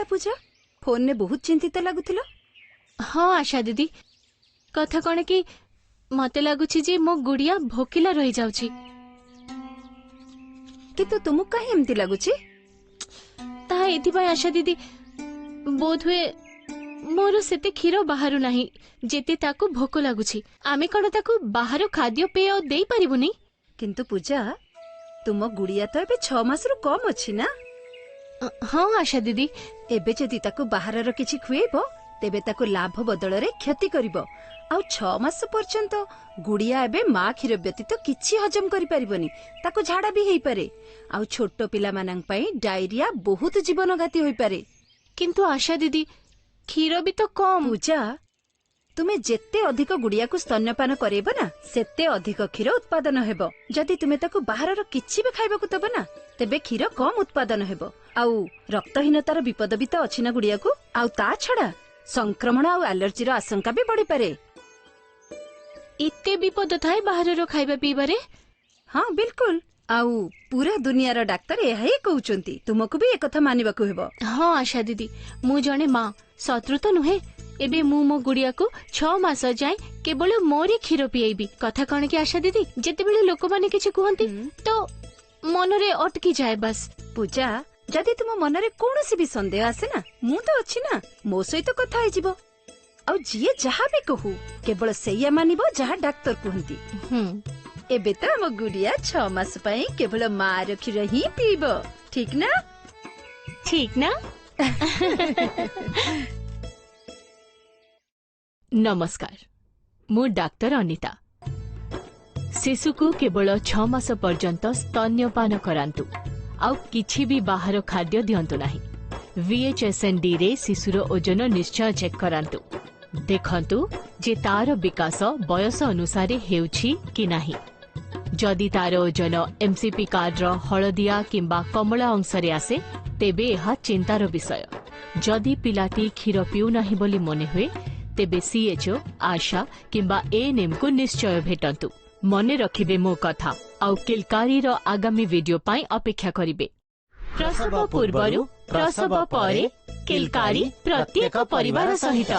पूजा phone ने बहुत चिंतित लगुथिलो। हाँ आशा दीदी कथा कौन कि मते लगुछि जे मो गुड़िया भोकिला रही जाउछि। किंतु तुमको काहे एमती लगुछि? ता एथिपाई आशा दीदी बोध हुए मोर सेते क्षीर बाहरु नाही जेते ताकू भोक लगुछि। आमे कोन ताकू बाहर खाद्य पेय देई परिबुनी। किंतु पूजा तुम गुड़िया तो एबे 6 मास रु कम अछि ना? हाँ आशा दीदी एबे जदि ताकू बाहरर किछि खुएबो तेबे ताकू लाभ बदल रे क्षति करिवो। आउ 6 मास पर्यंत गुड़िया एबे माँ क्षीर व्यतीत किछि हजम करि परिबनी। ताकू झाड़ा भी हेई पारे। आउ छोट पिला मानन पई डायरिया बहुत जीवनघाती होई पारे। किंतु आशा दीदी क्षीर भी तो कम। पूजा तुमे जेते अधिक गुड़िया को स्तन्यपान करेबो ना सेते अधिक क्षीर उत्पादन हेबो। जदि तुमे ताकू बाहरर किछि भी खाइबा को तबो ना तेबे क्षीर कम उत्पादन हेबो। आउ रक्तहीनतार विपद भी तो अछि ना गुड़िया को। आउ ता छडा संक्रमण आउ एलर्जीर आशंका भी बढ़ी पारे। इते विपद थाए बाहरर खाइबा पीबारे? हाँ बिल्कुल। आउ पूरा दुनियार डाक्तर एहा ही कहउचंती। तुमको भी एकथा मानिबाकू हेबो। हाँ आशा दीदी मु जने माँ शत्रु तो नुहे। एबे मु मो गुड़िया को 6 मास जाए केवल मोरी क्षीर पिएबी। कथा कौन कि आशा दीदी जेते बेले लोक माने किछि कहंती तो मनरे अटकी जाए बस। पूजा जदि तुम मनरे कोनोसी भी संदेह आसे ना मु तो अछि ना मो सहित कथा आइ जिवो। आउ जिए जहा भी कहू केवल सेया मानिबो जहा डाक्टर कहंती। एबे त हम गुड़िया 6 मास पई केवल मार क्षीर ही पीबो। ठीक ना? ठीक ना? नमस्कार मु डाक्टर अनिता। शिशु को केवल 6 मास पर्यंत स्तन्यपान करांतु आउ किछि भी बाहर खाद्य दियंतु नाही। VHSND रे शिशुर ओजन निश्चय चेक करांतु। देखंतु जे तार विकास बयस अनुसारे हेउछि कि नाही। जदि तार ओजन MCP कार्ड रो हळदिया किंबा कमला अंश रे आसे तेबे एहा चिंतार विषय। जदि पिलाटी क्षीर पिउ नाही बोली मने हुए तेबे CHO आशा किंबा ANM को निश्चय भेटंतु। मने रखिबे मो कथा आउ किलकारी रो आगामी वीडियो पाई अपेक्षा करिबे। प्रसव पूर्वरु प्रसव परे किलकारी प्रत्येक परिवार सहित।